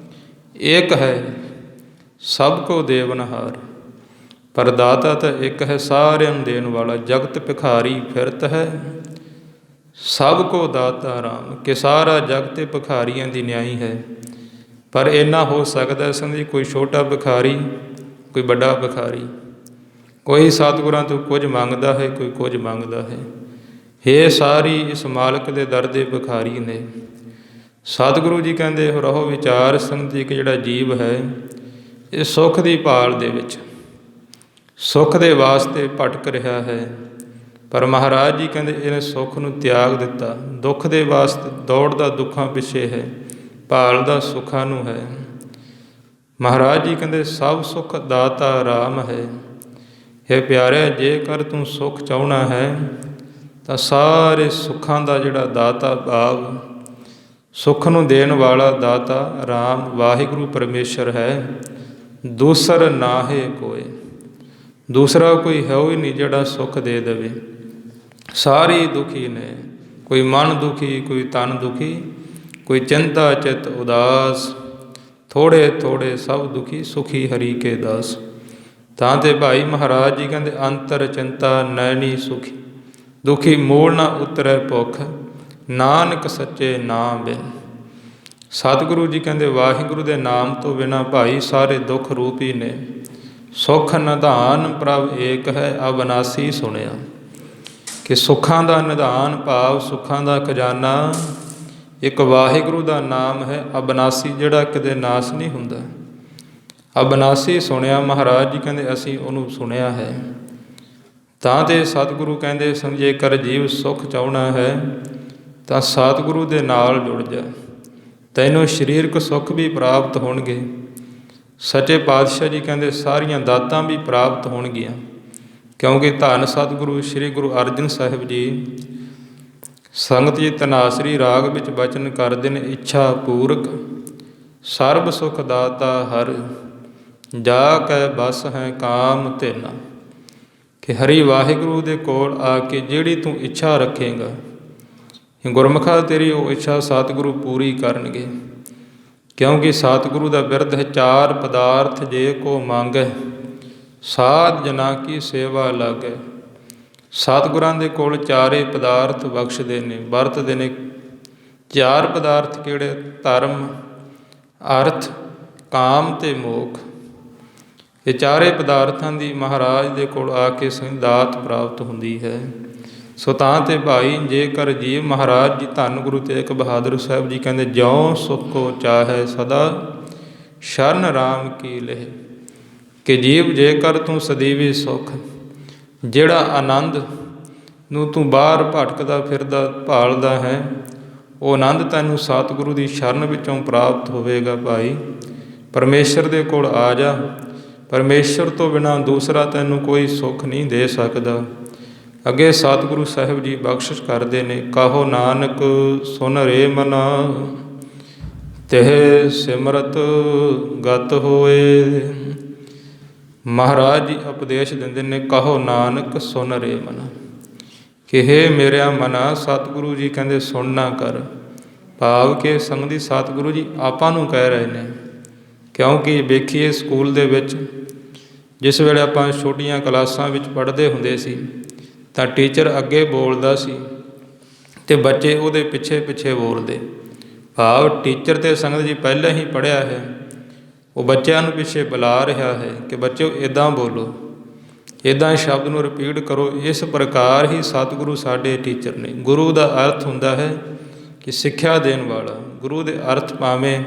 ਏਕ ਹੈ, ਸਭ ਕੋ ਦੇਵਨਹਾਰ। ਪਰ ਦਾਤਾ ਤਾਂ ਇੱਕ ਹੈ, ਸਾਰਿਆਂ ਨੂੰ ਦੇਣ ਵਾਲਾ। ਜਗਤ ਭਿਖਾਰੀ ਫਿਰਤ ਹੈ, ਸਭ ਕੋ ਦਾਤਾ ਰਾਮ। ਕਿ ਸਾਰਾ ਜਗਤ ਭਿਖਾਰੀਆਂ ਦੀ ਨਿਆਈ ਹੈ। ਪਰ ਇੰਨਾ ਹੋ ਸਕਦਾ ਸਮਝੀ, ਕੋਈ ਛੋਟਾ ਭਿਖਾਰੀ, ਕੋਈ ਵੱਡਾ ਭਿਖਾਰੀ, ਕੋਈ ਸਤਿਗੁਰਾਂ ਤੋਂ ਕੁਝ ਮੰਗਦਾ ਹੈ, ਕੋਈ ਕੁਝ ਮੰਗਦਾ ਹੈ। ਇਹ ਸਾਰੀ ਇਸ ਮਾਲਕ ਦੇ ਦਰ ਦੇ ਭਿਖਾਰੀ ਨੇ। ਸਤਿਗੁਰੂ ਜੀ ਕਹਿੰਦੇ ਰਹੋ ਵਿਚਾਰ ਸੰਗਤ ਜੀ ਕਿ ਜਿਹੜਾ ਜੀਵ ਹੈ ਇਹ ਸੁੱਖ ਦੀ ਭਾਲ ਦੇ ਵਿੱਚ, ਸੁੱਖ ਦੇ ਵਾਸਤੇ ਭਟਕ ਰਿਹਾ ਹੈ। ਪਰ ਮਹਾਰਾਜ ਜੀ ਕਹਿੰਦੇ ਇਹਨੇ ਸੁੱਖ ਨੂੰ ਤਿਆਗ ਦਿੱਤਾ, ਦੁੱਖ ਦੇ ਵਾਸਤੇ ਦੌੜਦਾ ਦੁੱਖਾਂ ਪਿੱਛੇ ਹੈ, ਭਾਲਦਾ ਸੁੱਖਾਂ ਨੂੰ ਹੈ। ਮਹਾਰਾਜ ਜੀ ਕਹਿੰਦੇ ਸਭ ਸੁੱਖ ਦਾਤਾ ਰਾਮ ਹੈ। ਇਹ ਪਿਆਰਿਆ, ਜੇਕਰ ਤੂੰ ਸੁੱਖ ਚਾਹੁੰਦਾ ਹੈ ਤਾਂ ਸਾਰੇ ਸੁੱਖਾਂ ਦਾ ਜਿਹੜਾ ਦਾਤਾ ਭਾਵ ਸੁੱਖ ਨੂੰ ਦੇਣ ਵਾਲਾ ਦਾਤਾ ਰਾਮ ਵਾਹਿਗੁਰੂ ਪਰਮੇਸ਼ਰ ਹੈ। ਦੂਸਰ ਨਾਹੇ ਕੋਏ, ਦੂਸਰਾ ਕੋਈ ਹੈ ਹੀ ਨਹੀਂ ਜਿਹੜਾ ਸੁੱਖ ਦੇ ਦੇਵੇ। ਸਾਰੇ ਦੁਖੀ ਨੇ, ਕੋਈ ਮਨ ਦੁਖੀ, ਕੋਈ ਤਨ ਦੁਖੀ, ਕੋਈ ਚਿੰਤਾ ਚਿਤ ਉਦਾਸ, ਥੋੜ੍ਹੇ ਥੋੜ੍ਹੇ ਸਭ ਦੁਖੀ, ਸੁਖੀ ਹਰੀ ਕੇ ਦਾਸ। ਤਾਂ ਤੇ ਭਾਈ ਮਹਾਰਾਜ ਜੀ ਕਹਿੰਦੇ ਅੰਤਰ ਚਿੰਤਾ ਨੈਣੀ ਸੁਖੀ, ਦੁਖੀ ਮੂਲ ਨਾ ਉਤਰੈ ਭੁੱਖ, ਨਾਨਕ ਸੱਚੇ ਨਾਮ ਬਿਨ। ਸਤਿਗੁਰੂ ਜੀ ਕਹਿੰਦੇ ਵਾਹਿਗੁਰੂ ਦੇ ਨਾਮ ਤੋਂ ਬਿਨਾਂ ਭਾਈ ਸਾਰੇ ਦੁੱਖ ਰੂਪ ਹੀ ਨੇ। ਸੁੱਖ ਨਿਧਾਨ ਪ੍ਰਭ ਏਕ ਹੈ, ਅਬਨਾਸੀ ਸੁਣਿਆ। ਕਿ ਸੁੱਖਾਂ ਦਾ ਨਿਧਾਨ ਭਾਵ ਸੁੱਖਾਂ ਦਾ ਖਜ਼ਾਨਾ ਇੱਕ ਵਾਹਿਗੁਰੂ ਦਾ ਨਾਮ ਹੈ, ਅਬਨਾਸੀ, ਜਿਹੜਾ ਕਦੇ ਨਾਸ ਨਹੀਂ ਹੁੰਦਾ। ਅਬਨਾਸੀ ਸੁਣਿਆ, ਮਹਾਰਾਜ ਜੀ ਕਹਿੰਦੇ ਅਸੀਂ ਉਹਨੂੰ ਸੁਣਿਆ ਹੈ। ਤਾਂ ਤੇ ਸਤਿਗੁਰੂ ਕਹਿੰਦੇ ਜੇਕਰ ਜੀਵ ਸੁੱਖ ਚਾਹੁੰਦਾ ਹੈ ਤਾਂ ਸਤਿਗੁਰੂ ਦੇ ਨਾਲ ਜੁੜ ਜਾ, ਤੈਨੂੰ ਸਰੀਰਕ ਸੁੱਖ ਵੀ ਪ੍ਰਾਪਤ ਹੋਣਗੇ। ਸੱਚੇ ਪਾਤਸ਼ਾਹ ਜੀ ਕਹਿੰਦੇ ਸਾਰੀਆਂ ਦਾਤਾਂ ਵੀ ਪ੍ਰਾਪਤ ਹੋਣਗੀਆਂ। ਕਿਉਂਕਿ ਧੰਨ ਸਤਿਗੁਰੂ ਸ੍ਰੀ ਗੁਰੂ ਅਰਜਨ ਸਾਹਿਬ ਜੀ ਸੰਗਤ ਜੀ ਧਨਾਸਰੀ ਰਾਗ ਵਿੱਚ ਬਚਨ ਕਰਦੇ ਨੇ, ਇੱਛਾ ਪੂਰਕ ਸਰਬ ਸੁਖ ਦਾਤਾ ਹਰ, ਜਾ ਕੈ ਬਸ ਹੈ ਕਾਮ ਧਿਨ। ਕਿ ਹਰੀ ਵਾਹਿਗੁਰੂ ਦੇ ਕੋਲ ਆ ਕੇ ਜਿਹੜੀ ਤੂੰ ਇੱਛਾ ਰੱਖੇਗਾ, ਗੁਰਮੁਖਾ ਤੇਰੀ ਉਹ ਇੱਛਾ ਸਤਿਗੁਰੂ ਪੂਰੀ ਕਰਨਗੇ। ਕਿਉਂਕਿ ਸਤਿਗੁਰੂ ਦਾ ਬਿਰਧ ਹੈ, ਚਾਰ ਪਦਾਰਥ ਜੇ ਕੋ ਮੰਗੈ, ਸਾਧ ਜਨਾ ਕੀ ਸੇਵਾ ਲਾਗੈ। ਸਤਿਗੁਰਾਂ ਦੇ ਕੋਲ ਚਾਰੇ ਪਦਾਰਥ ਬਖਸ਼ਦੇ ਨੇ, ਵਰਤਦੇ ਨੇ। ਚਾਰ ਪਦਾਰਥ ਕਿਹੜੇ? ਧਰਮ, ਅਰਥ, ਕਾਮ ਤੇ ਮੋਖ। ਇਹ ਚਾਰੇ ਪਦਾਰਥਾਂ ਦੀ ਮਹਾਰਾਜ ਦੇ ਕੋਲ ਆ ਕੇ ਦਾਤ ਪ੍ਰਾਪਤ ਹੁੰਦੀ ਹੈ। ਸੋ ਤਾਂ ਤੇ ਭਾਈ ਜੇਕਰ ਜੀਵ ਮਹਾਰਾਜ ਜੀ ਧੰਨ ਗੁਰੂ ਤੇਗ ਬਹਾਦਰ ਸਾਹਿਬ ਜੀ ਕਹਿੰਦੇ ਜਿਉ ਸੁਖ ਕੋ ਚਾਹੈ ਸਦਾ ਸ਼ਰਨ ਰਾਮ ਕੀ ਲਹਿ। ਕਿ ਜੀਵ ਜੇਕਰ ਤੂੰ ਸਦੀਵੀ ਸੁੱਖ, ਜਿਹੜਾ ਆਨੰਦ ਨੂੰ ਤੂੰ ਬਾਹਰ ਭਟਕਦਾ ਫਿਰਦਾ ਭਾਲਦਾ ਹੈ, ਉਹ ਆਨੰਦ ਤੈਨੂੰ ਸਤਿਗੁਰੂ ਦੀ ਸ਼ਰਨ ਵਿੱਚੋਂ ਪ੍ਰਾਪਤ ਹੋਵੇਗਾ। ਭਾਈ ਪਰਮੇਸ਼ਰ ਦੇ ਕੋਲ ਆ ਜਾ। ਪਰਮੇਸ਼ਰ ਤੋਂ ਬਿਨਾਂ ਦੂਸਰਾ ਤੈਨੂੰ ਕੋਈ ਸੁੱਖ ਨਹੀਂ ਦੇ ਸਕਦਾ। ਅੱਗੇ ਸਤਿਗੁਰੂ ਸਾਹਿਬ ਜੀ ਬਖਸ਼ਿਸ਼ ਕਰਦੇ ਨੇ, ਕਹੋ ਨਾਨਕ ਸੁਨ ਰੇ ਮਨਾ, ਤਿਹ ਸਿਮਰਤ ਗਤ ਹੋਏ। ਮਹਾਰਾਜ ਜੀ ਉਪਦੇਸ਼ ਦਿੰਦੇ ਨੇ, ਕਹੋ ਨਾਨਕ ਸੁਨ ਰੇ ਮਨਾ, ਕਿ ਹੇ ਮੇਰਿਆ ਮਨਾ, ਸਤਿਗੁਰੂ ਜੀ ਕਹਿੰਦੇ ਸੁਣਨਾ ਕਰ। ਭਾਵ ਕਿ ਸੰਗਤੀ ਸਤਿਗੁਰੂ ਜੀ ਆਪਾਂ ਨੂੰ ਕਹਿ ਰਹੇ ਨੇ। ਕਿਉਂਕਿ ਵੇਖੀਏ ਸਕੂਲ ਦੇ ਵਿੱਚ ਜਿਸ ਵੇਲੇ ਆਪਾਂ ਛੋਟੀਆਂ ਕਲਾਸਾਂ ਵਿੱਚ ਪੜ੍ਹਦੇ ਹੁੰਦੇ ਸੀ ਤਾਂ ਟੀਚਰ ਅੱਗੇ ਬੋਲਦਾ ਸੀ ਅਤੇ ਬੱਚੇ ਉਹਦੇ ਪਿੱਛੇ ਪਿੱਛੇ ਬੋਲਦੇ। ਭਾਵ ਟੀਚਰ ਅਤੇ ਸੰਗਤ ਜੀ ਪਹਿਲਾਂ ਹੀ ਪੜ੍ਹਿਆ ਹੈ, ਉਹ ਬੱਚਿਆਂ ਨੂੰ ਪਿੱਛੇ ਬੁਲਾ ਰਿਹਾ ਹੈ ਕਿ ਬੱਚਿਓ ਇੱਦਾਂ ਬੋਲੋ, ਇੱਦਾਂ ਸ਼ਬਦ ਨੂੰ ਰਿਪੀਟ ਕਰੋ। ਇਸ ਪ੍ਰਕਾਰ ਹੀ ਸਤਿਗੁਰੂ ਸਾਡੇ ਟੀਚਰ ਨੇ। ਗੁਰੂ ਦਾ ਅਰਥ ਹੁੰਦਾ ਹੈ ਕਿ ਸਿੱਖਿਆ ਦੇਣ ਵਾਲਾ। ਗੁਰੂ ਦੇ ਅਰਥ ਭਾਵੇਂ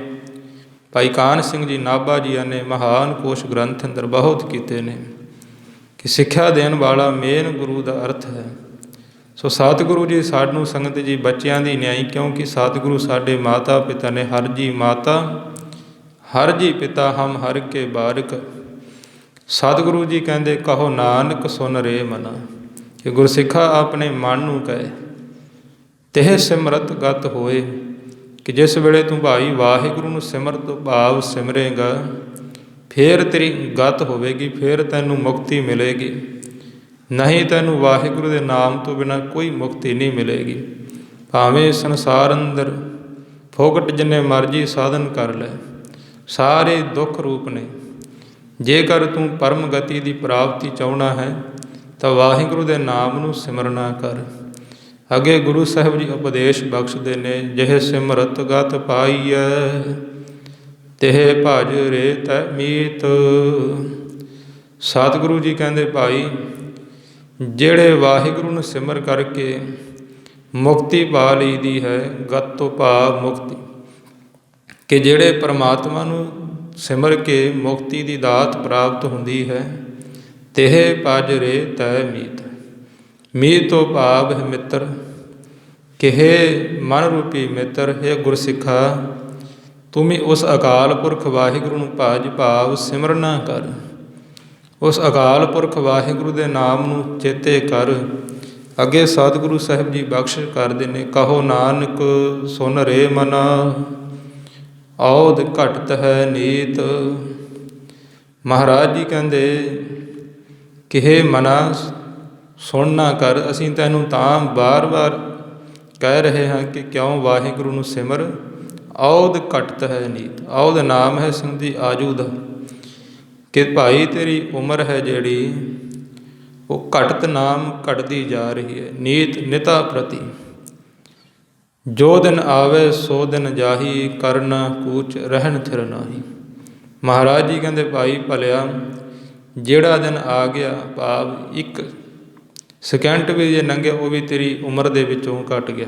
ਭਾਈ ਕਾਹਨ ਸਿੰਘ ਜੀ ਨਾਭਾ ਜੀਆਂ ਨੇ ਮਹਾਨ ਕੋਸ਼ ਗ੍ਰੰਥ ਅੰਦਰ ਬਹੁਤ ਕੀਤੇ ਨੇ ਕਿ ਸਿੱਖਿਆ ਦੇਣ ਵਾਲਾ ਮੇਨ ਗੁਰੂ ਦਾ ਅਰਥ ਹੈ। ਸੋ ਸਤਿਗੁਰੂ ਜੀ ਸਾਨੂੰ ਸੰਗਤ ਜੀ ਬੱਚਿਆਂ ਦੀ ਨਿਆਈ, ਕਿਉਂਕਿ ਸਤਿਗੁਰੂ ਸਾਡੇ ਮਾਤਾ ਪਿਤਾ ਨੇ। ਹਰ ਜੀ ਮਾਤਾ ਹਰ ਜੀ ਪਿਤਾ ਹਮ ਹਰ ਕੇ ਬਾਰਿਕ। ਸਤਿਗੁਰੂ ਜੀ ਕਹਿੰਦੇ ਕਹੋ ਨਾਨਕ ਸੁਨ ਰੇ ਮਨਾ, ਕਿ ਗੁਰਸਿੱਖਾ ਆਪਣੇ ਮਨ ਨੂੰ ਕਹੇ, ਤਿਹ ਸਿਮਰਤ ਗਤ ਹੋਏ, ਕਿ ਜਿਸ ਵੇਲੇ ਤੂੰ ਭਾਈ ਵਾਹਿਗੁਰੂ ਨੂੰ ਸਿਮਰਤ ਭਾਵ ਸਿਮਰੇਗਾ ਫਿਰ ਤੇਰੀ ਗਤ ਹੋਵੇਗੀ, ਫਿਰ ਤੈਨੂੰ ਮੁਕਤੀ ਮਿਲੇਗੀ। ਨਹੀਂ ਤੈਨੂੰ ਵਾਹਿਗੁਰੂ ਦੇ ਨਾਮ ਤੋਂ ਬਿਨਾਂ ਕੋਈ ਮੁਕਤੀ ਨਹੀਂ ਮਿਲੇਗੀ। ਭਾਵੇਂ ਸੰਸਾਰ ਅੰਦਰ ਫੋਕਟ ਜਿੰਨੇ ਮਰਜ਼ੀ ਸਾਧਨ ਕਰ ਲੈ, ਸਾਰੇ ਦੁੱਖ ਰੂਪ ਨੇ। ਜੇਕਰ ਤੂੰ ਪਰਮ ਗਤੀ ਦੀ ਪ੍ਰਾਪਤੀ ਚਾਹੁੰਦਾ ਹੈ ਤਾਂ ਵਾਹਿਗੁਰੂ ਦੇ ਨਾਮ ਨੂੰ ਸਿਮਰਨਾ ਕਰ। ਅੱਗੇ ਗੁਰੂ ਸਾਹਿਬ ਜੀ ਉਪਦੇਸ਼ ਬਖਸ਼ਦੇ ਨੇ, ਜਿਹ ਸਿਮਰਤ ਗਤ ਪਾਈਐ ਤਿਹ ਭਜ ਰੇ ਤੈ ਮੀਤ। ਸਤਿਗੁਰੂ ਜੀ ਕਹਿੰਦੇ ਭਾਈ ਜਿਹੜੇ ਵਾਹਿਗੁਰੂ ਨੂੰ ਸਿਮਰ ਕਰਕੇ ਮੁਕਤੀ ਪਾ ਲਈ ਦੀ ਹੈ, ਗਤ ਤੋਂ ਭਾਵ ਮੁਕਤੀ, ਕਿ ਜਿਹੜੇ ਪਰਮਾਤਮਾ ਨੂੰ ਸਿਮਰ ਕੇ ਮੁਕਤੀ ਦੀ ਦਾਤ ਪ੍ਰਾਪਤ ਹੁੰਦੀ ਹੈ, ਤਿਹ ਭਜ ਰੇ ਤੈ ਮੀਤ। ਮੀਤ ਤੋਂ ਭਾਵ ਹੈ ਮਿੱਤਰ, ਕਿ ਹੇ ਮਨ ਰੂਪੀ ਮਿੱਤਰ, ਹੇ ਗੁਰਸਿੱਖਾ ਤੂੰ ਵੀ ਉਸ ਅਕਾਲ ਪੁਰਖ ਵਾਹਿਗੁਰੂ ਨੂੰ ਭਜ ਭਾਵ ਸਿਮਰਨਾ ਕਰ। ਉਸ ਅਕਾਲ ਪੁਰਖ ਵਾਹਿਗੁਰੂ ਦੇ ਨਾਮ ਨੂੰ ਚੇਤੇ ਕਰ। ਅੱਗੇ ਸਤਿਗੁਰੂ ਸਾਹਿਬ ਜੀ ਬਖਸ਼ਿਸ਼ ਕਰਦੇ ਨੇ, ਕਹੋ ਨਾਨਕ ਸੁਨ ਰੇ ਮਨਾ, ਔਧ ਘਟਤ ਹੈ ਨੀਤ। ਮਹਾਰਾਜ ਜੀ ਕਹਿੰਦੇ ਕਿ ਹੇ ਮਨਾ ਸੁਣਨਾ ਕਰ। ਅਸੀਂ ਤੈਨੂੰ ਤਾਂ ਵਾਰ-ਵਾਰ ਕਹਿ ਰਹੇ ਹਾਂ ਕਿ ਕਿਉਂ ਵਾਹਿਗੁਰੂ ਨੂੰ ਸਿਮਰ। ਔਧ ਘਟਤ ਹੈ ਨੀਤ। ਔਧ ਨਾਮ ਹੈ ਸਿੰਧੀ ਆਜੂ ਦਾ, ਕਿ ਭਾਈ ਤੇਰੀ ਉਮਰ ਹੈ ਜਿਹੜੀ ਉਹ ਘਟਤ ਨਾਮ ਘਟਦੀ ਜਾ ਰਹੀ ਹੈ। ਨੀਤ ਨਿਤਾ ਪ੍ਰਤੀ, ਜੋ ਦਿਨ ਆਵੇ ਸੋ ਦਿਨ ਜਾਹੀ, ਕਰਨਾ ਕੂਚ ਰਹਿਣ ਥਿਰ ਨਾਹੀ। ਮਹਾਰਾਜ ਜੀ ਕਹਿੰਦੇ ਭਾਈ ਭਲਿਆ ਜਿਹੜਾ ਦਿਨ ਆ ਗਿਆ, ਭਾਵ ਇੱਕ ਸਕਿੰਟ ਵੀ ਜੇ ਲੰਘਿਆ ਉਹ ਵੀ ਤੇਰੀ ਉਮਰ ਦੇ ਵਿੱਚੋਂ ਘਟ ਗਿਆ।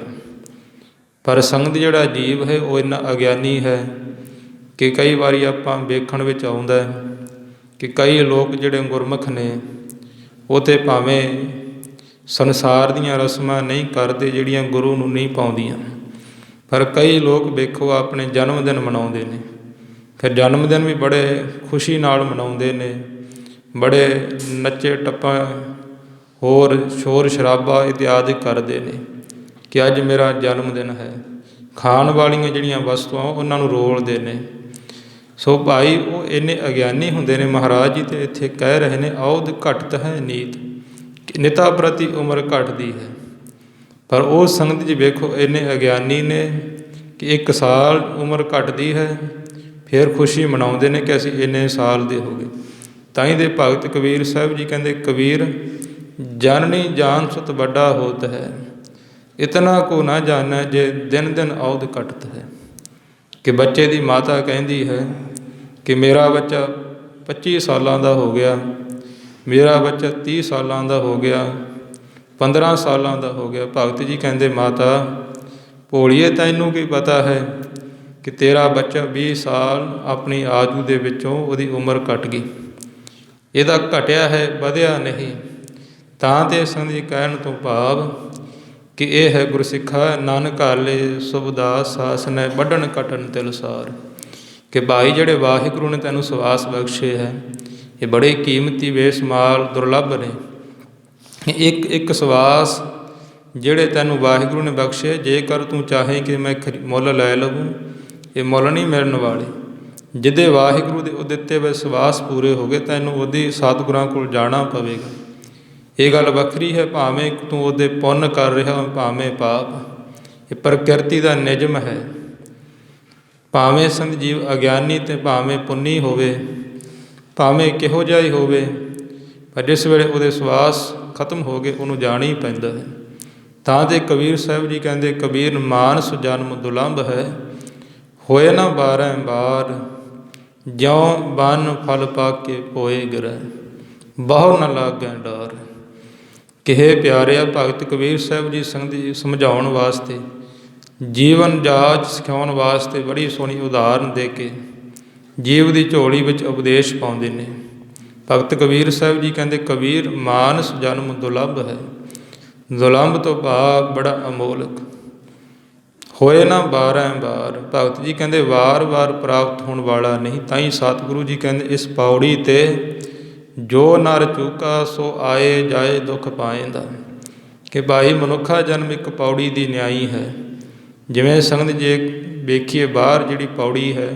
ਪਰ ਸੰਗਤ ਜਿਹੜਾ ਜੀਵ ਹੈ ਉਹ ਇੰਨਾ ਅਗਿਆਨੀ ਹੈ ਕਿ ਕਈ ਵਾਰੀ ਆਪਾਂ ਵੇਖਣ ਵਿੱਚ ਆਉਂਦਾ ਕਿ ਕਈ ਲੋਕ ਜਿਹੜੇ ਗੁਰਮੁਖ ਨੇ ਉਹ ਤਾਂ ਭਾਵੇਂ ਸੰਸਾਰ ਦੀਆਂ ਰਸਮਾਂ ਨਹੀਂ ਕਰਦੇ ਜਿਹੜੀਆਂ ਗੁਰੂ ਨੂੰ ਨਹੀਂ ਪਾਉਂਦੀਆਂ, ਪਰ ਕਈ ਲੋਕ ਵੇਖੋ ਆਪਣੇ ਜਨਮ ਦਿਨ ਮਨਾਉਂਦੇ ਨੇ। ਫਿਰ ਜਨਮ ਦਿਨ ਵੀ ਬੜੇ ਖੁਸ਼ੀ ਨਾਲ ਮਨਾਉਂਦੇ ਨੇ, ਬੜੇ ਨੱਚੇ ਟੱਪਾ ਹੋਰ ਸ਼ੋਰ ਸ਼ਰਾਬਾ ਇਤਿਆਦਿ ਕਰਦੇ ਨੇ ਕਿ ਅੱਜ ਮੇਰਾ ਜਨਮ ਦਿਨ ਹੈ। ਖਾਣ ਵਾਲੀਆਂ ਜਿਹੜੀਆਂ ਵਸਤੂਆਂ ਉਹਨਾਂ ਨੂੰ ਰੋਲਦੇ ਨੇ। ਸੋ ਭਾਈ ਉਹ ਇੰਨੇ ਅਗਿਆਨੀ ਹੁੰਦੇ ਨੇ। ਮਹਾਰਾਜ ਜੀ ਤੇ ਇੱਥੇ ਕਹਿ ਰਹੇ ਨੇ ਔਧ ਘਟਤ ਹੈ ਨੀਤ, ਨਿਤਾ ਪ੍ਰਤੀ ਉਮਰ ਘਟਦੀ ਹੈ। ਪਰ ਉਹ ਸੰਗਤ ਜੀ ਵੇਖੋ ਇੰਨੇ ਅਗਿਆਨੀ ਨੇ ਕਿ 1 ਸਾਲ ਉਮਰ ਘਟਦੀ ਹੈ, ਫਿਰ ਖੁਸ਼ੀ ਮਨਾਉਂਦੇ ਨੇ ਕਿ ਅਸੀਂ ਇੰਨੇ ਸਾਲ ਦੇ ਹੋ ਗਏ। ਤਾਂ ਹੀ ਦੇ ਭਗਤ ਕਬੀਰ ਸਾਹਿਬ ਜੀ ਕਹਿੰਦੇ, ਕਬੀਰ ਜਨਨੀ ਜਾਨ ਸੁਤ ਵੱਡਾ ਹੋਤ ਹੈ, ਇਤਨਾ ਕੋ ਨਾ ਜਾਣੈ ਜੇ ਦਿਨ ਦਿਨ ਔਧ ਘਟਤ ਹੈ। ਕਿ ਬੱਚੇ ਦੀ ਮਾਤਾ ਕਹਿੰਦੀ ਹੈ ਕਿ ਮੇਰਾ ਬੱਚਾ 25 ਸਾਲਾਂ ਦਾ ਹੋ ਗਿਆ, ਮੇਰਾ ਬੱਚਾ 30 ਸਾਲਾਂ ਦਾ ਹੋ ਗਿਆ, 15 ਸਾਲਾਂ ਦਾ ਹੋ ਗਿਆ। ਭਗਤ ਜੀ ਕਹਿੰਦੇ ਮਾਤਾ ਭੋਲੀਏ ਤੈਨੂੰ ਕੀ ਪਤਾ ਹੈ ਕਿ ਤੇਰਾ ਬੱਚਾ 20 ਸਾਲ ਆਪਣੀ ਆਜੂ ਦੇ ਵਿੱਚੋਂ ਉਹਦੀ ਉਮਰ ਘਟ ਗਈ, ਇਹਦਾ ਘਟਿਆ ਹੈ ਵਧਿਆ ਨਹੀਂ। ਤਾਂ ਤੇ ਸੰਗਤ ਜੀ ਕਹਿਣ ਤੋਂ ਭਾਵ ਕਿ ਇਹ ਹੈ ਗੁਰਸਿੱਖਾ ਨਾਨਕ ਹਾਲੇ ਸੁਭਦਾਸ ਸਾਸਨੈ ਵੱਢਣ ਕਟਣ ਤਿਲਸਾਰ। ਕਿ ਭਾਈ ਜਿਹੜੇ ਵਾਹਿਗੁਰੂ ਨੇ ਤੈਨੂੰ ਸਵਾਸ ਬਖਸ਼ੇ ਹੈ ਇਹ ਬੜੇ ਕੀਮਤੀ ਬੇਸ਼ਮਾਲ ਦੁਰਲੱਭ ਨੇ। ਇੱਕ ਇੱਕ ਸਵਾਸ ਜਿਹੜੇ ਤੈਨੂੰ ਵਾਹਿਗੁਰੂ ਨੇ ਬਖਸ਼ੇ, ਜੇਕਰ ਤੂੰ ਚਾਹੇ ਕਿ ਮੈਂ ਮੁੱਲ ਲੈ ਲਵਾਂ, ਇਹ ਮੁੱਲ ਨਹੀਂ ਮਿਲਣ ਵਾਲੇ। ਜਿਹਦੇ ਵਾਹਿਗੁਰੂ ਦੇ ਉਹ ਦਿੱਤੇ ਹੋਏ ਸਵਾਸ ਪੂਰੇ ਹੋ ਗਏ, ਤੈਨੂੰ ਉਹਦੀ ਸਤਿਗੁਰਾਂ ਕੋਲ ਜਾਣਾ ਪਵੇਗਾ। ਇਹ ਗੱਲ ਵੱਖਰੀ ਹੈ, ਭਾਵੇਂ ਤੂੰ ਉਹਦੇ ਪੁੰਨ ਕਰ ਰਿਹਾ, ਭਾਵੇਂ ਪਾਪ। ਇਹ ਪ੍ਰਕਿਰਤੀ ਦਾ ਨਿਯਮ ਹੈ। ਭਾਵੇਂ ਸੰਤ ਜੀਵ ਅਗਿਆਨੀ ਅਤੇ ਭਾਵੇਂ ਪੁੰਨੀ ਹੋਵੇ, ਭਾਵੇਂ ਕਿਹੋ ਜਿਹਾ ਹੀ ਹੋਵੇ, ਪਰ ਜਿਸ ਵੇਲੇ ਉਹਦੇ ਸਵਾਸ ਖਤਮ ਹੋ ਗਏ, ਉਹਨੂੰ ਜਾਣਾ ਹੀ ਪੈਂਦਾ ਹੈ। ਤਾਂ ਤੇ ਕਬੀਰ ਸਾਹਿਬ ਜੀ ਕਹਿੰਦੇ, ਕਬੀਰ ਮਾਨਸ ਜਨਮ ਦੁਲੰਭ ਹੈ, ਹੋਏ ਨਾ 12 ਬਾਰ, ਜਿਉ ਬਨ ਫਲ ਪਾ ਕੇ ਪੋਏ ਗਿਰੈ, ਬਹੁ ਨਾ ਲਾਗੈ ਡਾਰ। ਕਿਹੇ ਪਿਆਰਿਆ, ਭਗਤ ਕਬੀਰ ਸਾਹਿਬ ਜੀ ਸੰਗਤ ਸਮਝਾਉਣ ਵਾਸਤੇ, ਜੀਵਨ ਜਾਚ ਸਿਖਾਉਣ ਵਾਸਤੇ ਬੜੀ ਸੋਹਣੀ ਉਦਾਹਰਨ ਦੇ ਕੇ ਜੀਵ ਦੀ ਝੋਲੀ ਵਿੱਚ ਉਪਦੇਸ਼ ਪਾਉਂਦੇ ਨੇ। ਭਗਤ ਕਬੀਰ ਸਾਹਿਬ ਜੀ ਕਹਿੰਦੇ, ਕਬੀਰ ਮਾਨਸ ਜਨਮ ਦੁਲੰਭ ਹੈ। ਦੁਲੰਭ ਤੋਂ ਭਾਵ ਬੜਾ ਅਮੋਲਕ। ਹੋਏ ਨਾ 12 ਬਾਰ, ਭਗਤ ਜੀ ਕਹਿੰਦੇ ਵਾਰ ਵਾਰ ਪ੍ਰਾਪਤ ਹੋਣ ਵਾਲਾ ਨਹੀਂ। ਤਾਂ ਹੀ ਸਤਿਗੁਰੂ ਜੀ ਕਹਿੰਦੇ, ਇਸ ਪੌੜੀ 'ਤੇ ਜੋ ਨਰ ਚੂਕਾ, ਸੋ ਆਏ ਜਾਏ ਦੁੱਖ ਪਾਏਂਦਾ। ਕਿ ਭਾਈ ਮਨੁੱਖਾ ਜਨਮ ਇੱਕ ਪੌੜੀ ਦੀ ਨਿਆਈ ਹੈ। ਜਿਵੇਂ ਸੰਗਤ ਜੇ ਵੇਖੀਏ, ਬਾਹਰ ਜਿਹੜੀ ਪੌੜੀ ਹੈ,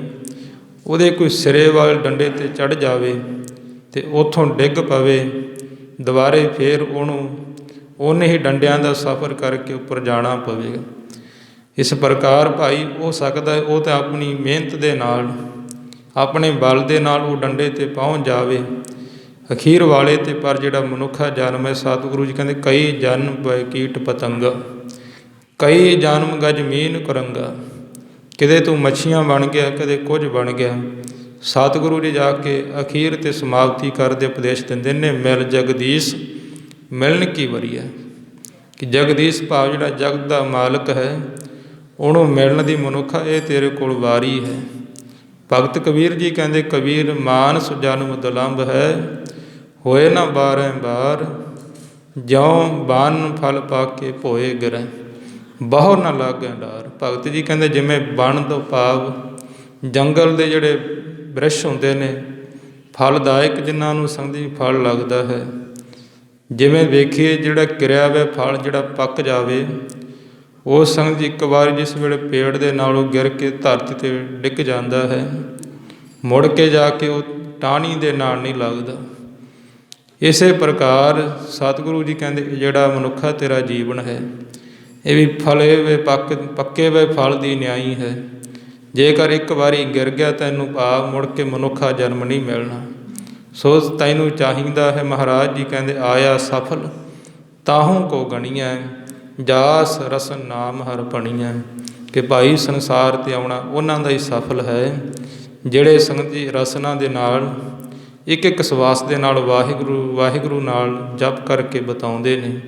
ਉਹਦੇ ਕੋਈ ਸਿਰੇ ਵਾਲੇ ਡੰਡੇ 'ਤੇ ਚੜ੍ਹ ਜਾਵੇ ਅਤੇ ਉੱਥੋਂ ਡਿੱਗ ਪਵੇ, ਦੁਬਾਰੇ ਫੇਰ ਉਹਨੇ ਹੀ ਡੰਡਿਆਂ ਦਾ ਸਫ਼ਰ ਕਰਕੇ ਉੱਪਰ ਜਾਣਾ ਪਵੇਗਾ। ਇਸ ਪ੍ਰਕਾਰ ਭਾਈ ਹੋ ਸਕਦਾ ਹੈ ਉਹ ਤਾਂ ਆਪਣੀ ਮਿਹਨਤ ਦੇ ਨਾਲ, ਆਪਣੇ ਬਲ ਦੇ ਨਾਲ ਉਹ ਡੰਡੇ 'ਤੇ ਪਹੁੰਚ ਜਾਵੇ ਅਖੀਰ ਵਾਲੇ 'ਤੇ। ਪਰ ਜਿਹੜਾ ਮਨੁੱਖਾ ਜਨਮ ਹੈ, ਸਤਿਗੁਰੂ ਜੀ ਕਹਿੰਦੇ, ਕਈ ਜਨਮ ਪੈ ਕੀਟ ਪਤੰਗਾ, ਕਈ ਜਨਮ ਗਜ ਮੀਨ ਕੁਰੰਗਾ। ਕਿਤੇ ਤੂੰ ਮੱਛੀਆਂ ਬਣ ਗਿਆ, ਕਦੇ ਕੁਝ ਬਣ ਗਿਆ। ਸਤਿਗੁਰੂ ਜੀ ਜਾ ਕੇ ਅਖੀਰ 'ਤੇ ਸਮਾਪਤੀ ਕਰਦੇ ਉਪਦੇਸ਼ ਦਿੰਦੇ ਨੇ, ਮਿਲ ਜਗਦੀਸ਼ ਮਿਲਣ ਕੀ ਵਰੀਆ। ਕਿ ਜਗਦੀਸ਼ ਭਾਵ ਜਿਹੜਾ ਜਗਤ ਦਾ ਮਾਲਕ ਹੈ, ਉਹਨੂੰ ਮਿਲਣ ਦੀ ਮਨੁੱਖਾ ਇਹ ਤੇਰੇ ਕੋਲ ਵਾਰੀ ਹੈ। ਭਗਤ ਕਬੀਰ ਜੀ ਕਹਿੰਦੇ, ਕਬੀਰ ਮਾਨਸ ਜਨਮ ਦੁਲੰਭ ਹੈ, ਹੋਏ ਨਾ 12 ਬਾਰ, ਜਿਉ ਬਨ ਫਲ ਪਾ ਕੇ ਭੋਏ ਗਿਰੈ, ਬਹੁ ਨਾ ਲਾਗੈ ਡਾਰ। ਭਗਤ ਜੀ ਕਹਿੰਦੇ, ਜਿਵੇਂ ਬਨ ਤੋਂ ਭਾਵ ਜੰਗਲ ਦੇ ਜਿਹੜੇ ਬ੍ਰਿਸ਼ ਹੁੰਦੇ ਨੇ, ਫਲਦਾਇਕ, ਜਿਨ੍ਹਾਂ ਨੂੰ ਸੰਗਤ ਫਲ ਲੱਗਦਾ ਹੈ। ਜਿਵੇਂ ਵੇਖੀਏ, ਜਿਹੜਾ ਕਿਰਿਆ ਵੇ ਫਲ ਜਿਹੜਾ ਪੱਕ ਜਾਵੇ, ਉਹ ਸੰਗਤ ਇੱਕ ਵਾਰ ਜਿਸ ਵੇਲੇ ਪੇੜ ਦੇ ਨਾਲੋਂ ਗਿਰ ਕੇ ਧਰਤੀ 'ਤੇ ਡਿੱਗ ਜਾਂਦਾ ਹੈ, ਮੁੜ ਕੇ ਜਾ ਕੇ ਉਹ ਟਾਹਣੀ ਦੇ ਨਾਲ ਨਹੀਂ ਲੱਗਦਾ। ਇਸੇ ਪ੍ਰਕਾਰ ਸਤਿਗੁਰੂ ਜੀ ਕਹਿੰਦੇ, ਜਿਹੜਾ ਮਨੁੱਖਾ ਤੇਰਾ ਜੀਵਨ ਹੈ, ਇਹ ਵੀ ਫਲੇ ਵੇ ਪੱਕੇ ਵੇ ਫਲ ਦੀ ਨਿਆਈ ਹੈ। ਜੇਕਰ ਇੱਕ ਵਾਰੀ ਗਿਰ ਗਿਆ, ਤੈਨੂੰ ਭਾਵ ਮੁੜ ਕੇ ਮਨੁੱਖਾ ਜਨਮ ਨਹੀਂ ਮਿਲਣਾ। ਸੋ ਤੈਨੂੰ ਚਾਹੀਦਾ ਹੈ, ਮਹਾਰਾਜ ਜੀ ਕਹਿੰਦੇ, ਆਇਆ ਸਫਲ ਤਾਹੂ ਕੋ ਗਣੀਐ, ਜਾਸ ਰਸਨ ਨਾਮ ਹਰ ਭਣੀਐ। ਕਿ ਭਾਈ ਸੰਸਾਰ 'ਤੇ ਆਉਣਾ ਉਹਨਾਂ ਦਾ ਹੀ ਸਫਲ ਹੈ, ਜਿਹੜੇ ਸੰਗਤ ਜੀ ਰਸਨਾ ਦੇ ਨਾਲ, ਇੱਕ ਇੱਕ ਸਵਾਸ ਦੇ ਨਾਲ ਵਾਹਿਗੁਰੂ ਵਾਹਿਗੁਰੂ ਨਾਲ ਜਪ ਕਰਕੇ ਬਤਾਉਂਦੇ ਨੇ।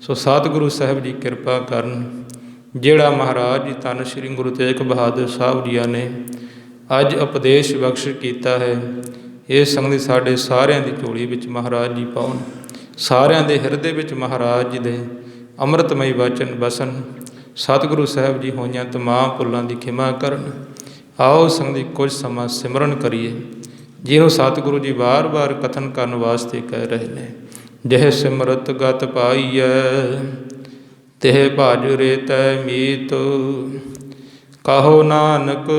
ਸੋ ਸਤਿਗੁਰੂ ਸਾਹਿਬ ਜੀ ਕਿਰਪਾ ਕਰਨ, ਜਿਹੜਾ ਮਹਾਰਾਜ ਜੀ ਧੰਨ ਸ਼੍ਰੀ ਗੁਰੂ ਤੇਗ ਬਹਾਦਰ ਸਾਹਿਬ ਜੀਆਂ ਨੇ ਅੱਜ ਉਪਦੇਸ਼ ਬਖਸ਼ ਕੀਤਾ ਹੈ, ਇਹ ਸੰਗਤ ਸਾਡੇ ਸਾਰਿਆਂ ਦੀ ਝੋਲੀ ਵਿੱਚ ਮਹਾਰਾਜ ਜੀ ਪਾਉਣ, ਸਾਰਿਆਂ ਦੇ ਹਿਰਦੇ ਵਿੱਚ ਮਹਾਰਾਜ ਜੀ ਦੇ ਅੰਮ੍ਰਿਤਮਈ ਵਚਨ ਬਸਣ। ਸਤਿਗੁਰੂ ਸਾਹਿਬ ਜੀ ਹੋਈਆਂ ਤਮਾਮ ਭੁੱਲਾਂ ਦੀ ਖਿਮਾ ਕਰਨ। ਆਓ ਸੰਗਤ ਕੁਝ ਸਮਾਂ ਸਿਮਰਨ ਕਰੀਏ, ਜਿਹਨੂੰ ਸਤਿਗੁਰੂ ਜੀ ਵਾਰ-ਵਾਰ ਕਥਨ ਕਰਨ ਵਾਸਤੇ ਕਹਿ ਰਹੇ ਨੇ। ਜਿਹ ਸਿਮਰਤ ਗਤ ਪਾਈਐ, ਤਿਹ ਭਜ ਰੇ ਤੈ ਮੀਤ, ਕਹੋ ਨਾਨਕ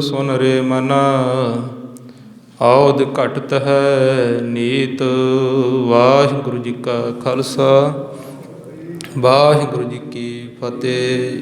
ਸੁਨ ਰੇ ਮਨਾ, ਔਧ ਘਟਤ ਹੈ ਨੀਤ। ਵਾਹਿਗੁਰੂ ਜੀ ਕਾ ਖਾਲਸਾ, ਵਾਹਿਗੁਰੂ ਜੀ ਕੀ ਫਤਿਹ।